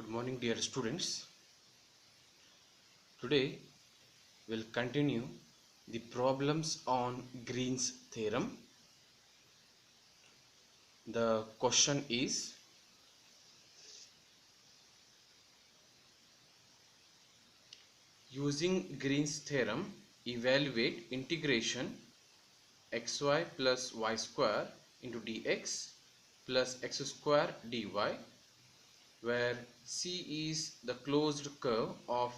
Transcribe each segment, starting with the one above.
Good morning, dear students. Today we'll continue the problems on Green's theorem. The question is, using Green's theorem, evaluate integration xy plus y square into dx plus x square dy, where C is the closed curve of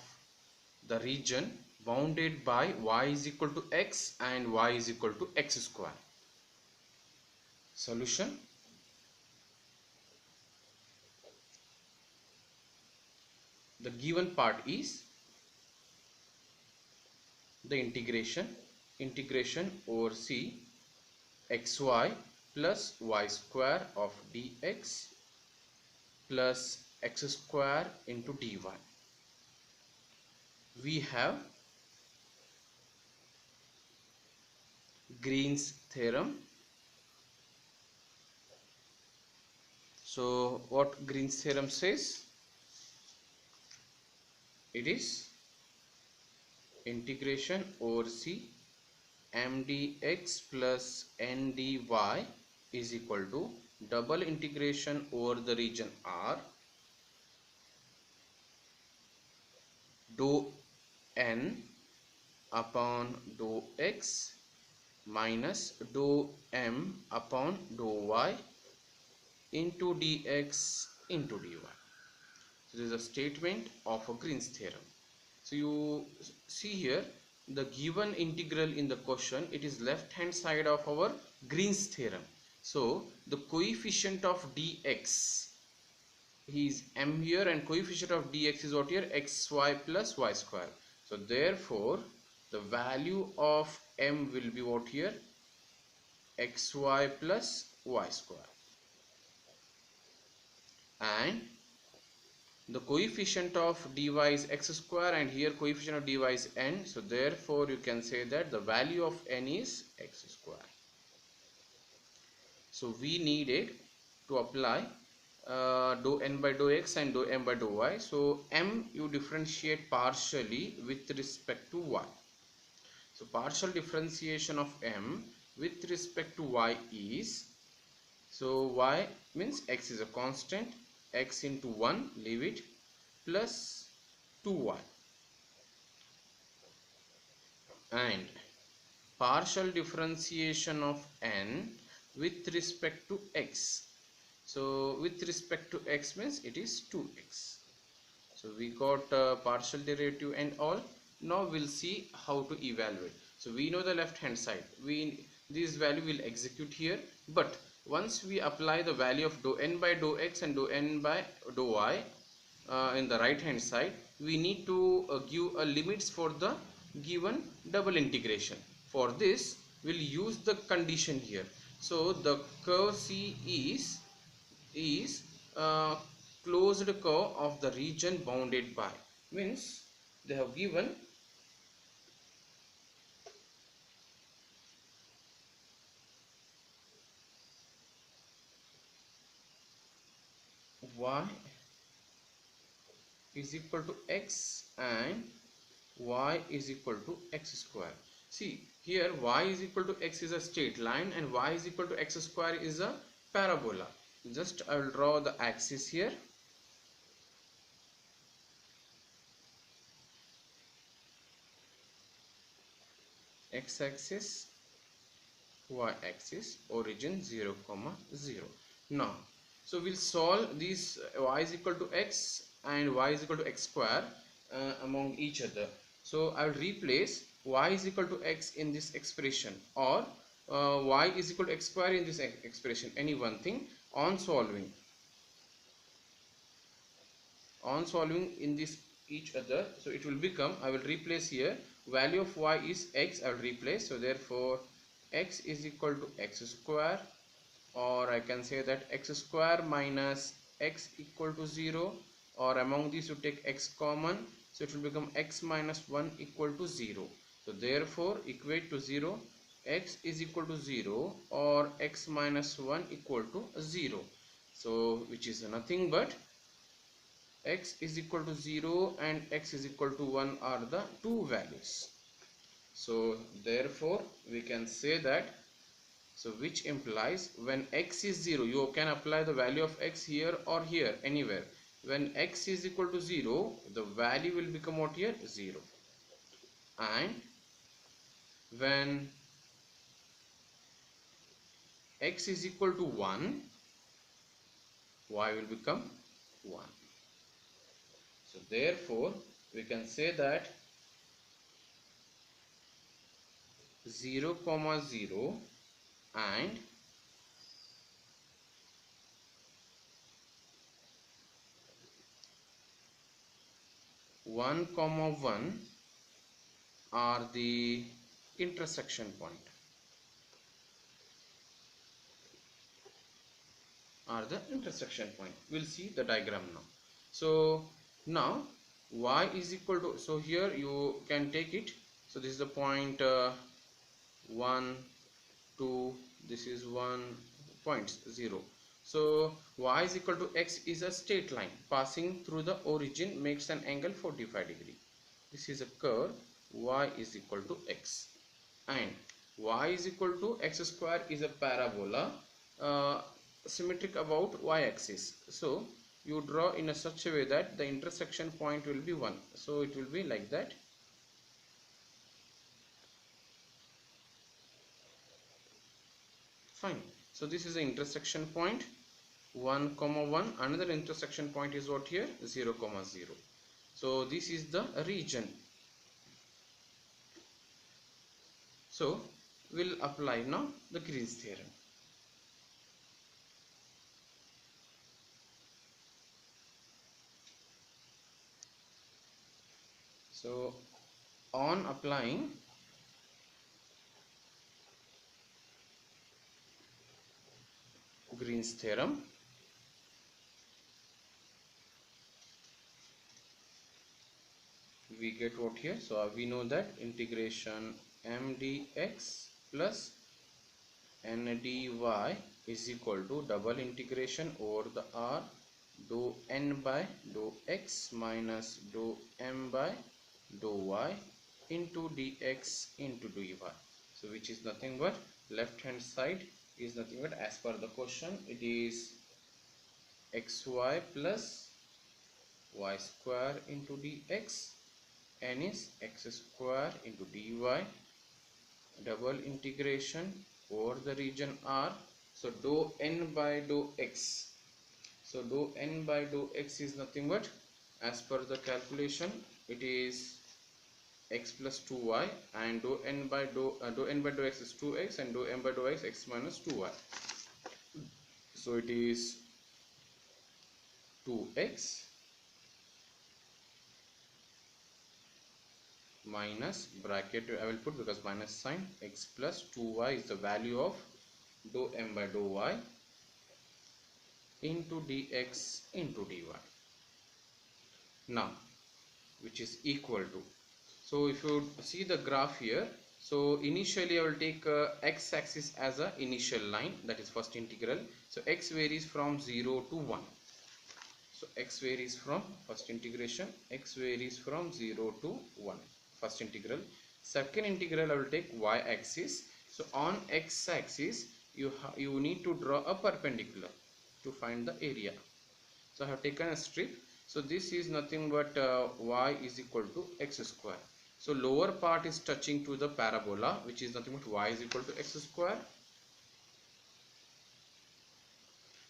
the region bounded by y is equal to x and y is equal to x square. Solution. The given part is the integration over C xy plus y square of dx plus x square into dy. We have Green's theorem. So what Green's theorem says? It is integration over C m dx plus n dy is equal to double integration over the region R dou n upon dou x minus dou m upon dou y into dx into dy. So this is a statement of a Green's theorem. So you see here the given integral in the question, it is left hand side of our Green's theorem. So the coefficient of dx is m here and coefficient of dx is what here? xy plus y square. So therefore the value of m will be what here? xy plus y square, and the coefficient of dy is x square and here coefficient of dy is n. So therefore you can say that the value of n is x square. So we needed to apply dou n by dou x and dou m by dou y. So m you differentiate partially with respect to y. So partial differentiation of m with respect to y is, so y means x is a constant, x into 1, leave it, plus 2y, and partial differentiation of n with respect to x. So with respect to x means it is 2x. So we got partial derivative and all. Now we'll see how to evaluate. So we know the left hand side, this value will execute here, but once we apply the value of dou n by dou x and dou n by dou y in the right hand side, we need to give a limits for the given double integration. For this we'll use the condition here. So the curve C is closed curve of the region bounded by, means they have given y is equal to x and y is equal to x square. See here, y is equal to x is a straight line and y is equal to x square is a parabola. Just I will draw the axis here. X axis, y axis, origin 0, 0. Now so we'll solve these y is equal to x and y is equal to x square among each other. So I will replace y is equal to x in this expression, or y is equal to x square in this expression, any one thing. On solving in this each other, so it will become, I will replace here, value of y is x, I will replace. So therefore x is equal to x square, or I can say that x square minus x equal to 0, or among these you take x common, so it will become x minus 1 equal to 0. So therefore equate to 0, x is equal to 0 or x minus 1 equal to 0. So which is nothing but x is equal to 0 and x is equal to 1 are the two values. So therefore we can say that, so which implies when x is 0, you can apply the value of x here or here, anywhere. When x is equal to 0, the value will become what here? 0. And when x is equal to 1, y will become 1. So therefore we can say that 0 comma 0 and 1 comma 1 are the intersection point, we'll see the diagram now. So now y is equal to, so here you can take it, so this is the point 1 2, this is 1 point 0. So y is equal to x is a straight line passing through the origin, makes an angle 45 degree. This is a curve, y is equal to x, and y is equal to x square is a parabola symmetric about y axis. So you draw in a such a way that the intersection point will be 1. So it will be like that. Fine. So this is the intersection point 1 comma 1. Another intersection point is what here? 0 comma 0. So this is the region. So we'll apply now the Green's theorem. So on applying Green's theorem, we get what here? So we know that integration m dx plus n dy is equal to double integration over the r dou n by dou x minus dou m by dou y into dx into dy. So which is nothing but left hand side is nothing but, as per the question, it is xy plus y square into dx, n is x square into dy, double integration over the region r. So dou n by dou x, so dou n by dou x is nothing but, as per the calculation, it is x plus 2y, and dou n by dou x is 2x, and dou m by dou x minus 2y. So it is 2x minus bracket I will put because minus sign, x plus 2y is the value of dou m by dou y into dx into dy. Now which is equal to, so if you see the graph here, so initially I will take x axis as a initial line, that is first integral. So x varies from 0 to 1. So x varies from first integration, x varies from 0 to 1, first integral. Second integral I will take y axis. So on x axis you need to draw a perpendicular to find the area. So I have taken a strip. So this is nothing but y is equal to x square. So lower part is touching to the parabola, which is nothing but y is equal to x square,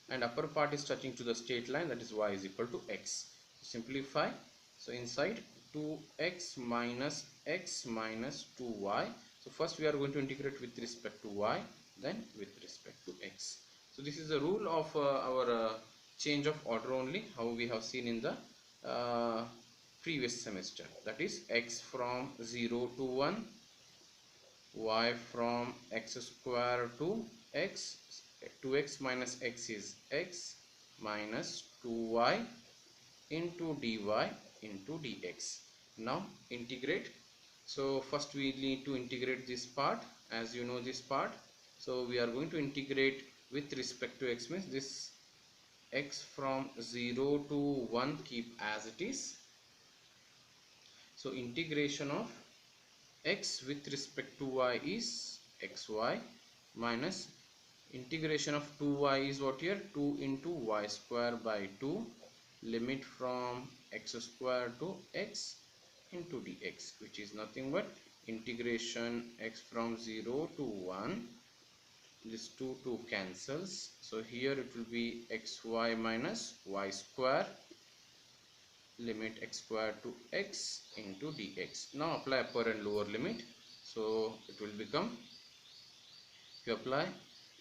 and upper part is touching to the straight line, that is y is equal to x. Simplify. So inside 2x minus x minus 2y. So first we are going to integrate with respect to y, then with respect to x. So this is the rule of our change of order only, how we have seen in the previous semester, that is x from 0 to 1, y from x square to x, 2x minus x is x minus 2y into dy into dx. Now integrate. So first we need to integrate this part, as you know this part. So we are going to integrate with respect to x, means this x from 0 to 1 keep as it is. So integration of x with respect to y is xy minus integration of 2y is what here, 2 into y square by 2, limit from x square to x into dx, which is nothing but integration x from 0 to 1. This 2 cancels, so here it will be xy minus y square, limit x square to x into dx. Now apply upper and lower limit, so it will become, if you apply,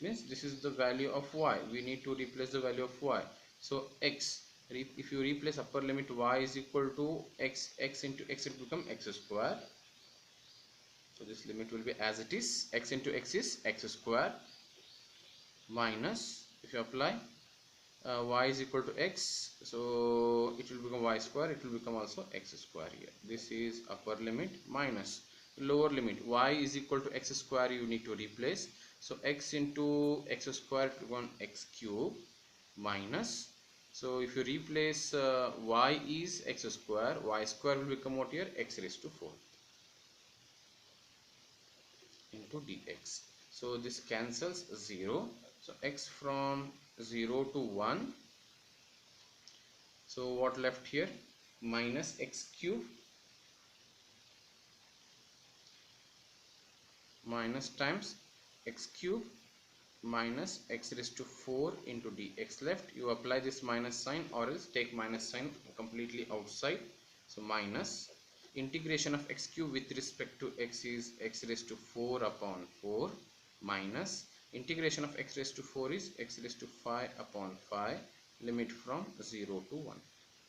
means this is the value of y, we need to replace the value of y. So x, if you replace upper limit y is equal to x into x, it will become x square. So this limit will be as it is, x into x is x square minus, if you apply y is equal to x, so it will become y square, it will become also x square here. This is upper limit minus lower limit, y is equal to x square, you need to replace, so x into x square will become x cube minus, so if you replace y is x square, y square will become what here, x raised to 4 into dx. So this cancels 0, so x from 0 to 1, so what left here, minus x cube minus times x cube minus x raised to 4 into dx left. You apply this minus sign or else take minus sign completely outside. So minus integration of x cube with respect to x is x raised to 4 upon 4 minus integration of x raised to 4 is x raised to 5 upon 5, limit from 0 to 1.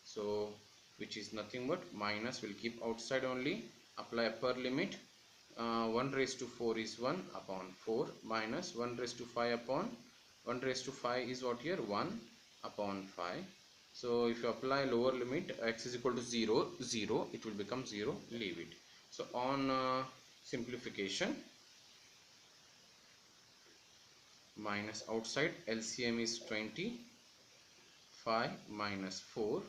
So which is nothing but minus will keep outside only, apply upper limit, 1 raised to 4 is 1 upon 4 minus 1 raised to 5 upon 1 raised to 5 is what here, 1 upon 5. So if you apply lower limit, x is equal to 0, 0, it will become 0, leave it. So on simplification, minus outside, LCM is 20, 5 minus 4,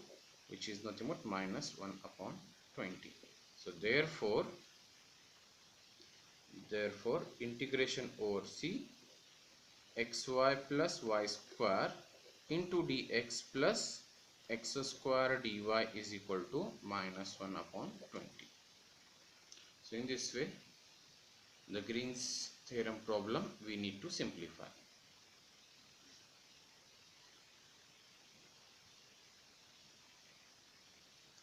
which is nothing but minus 1 upon 20. So therefore integration over C, xy plus y square into dx plus x square dy is equal to minus 1 upon 20. So in this way, the Green's theorem problem we need to simplify.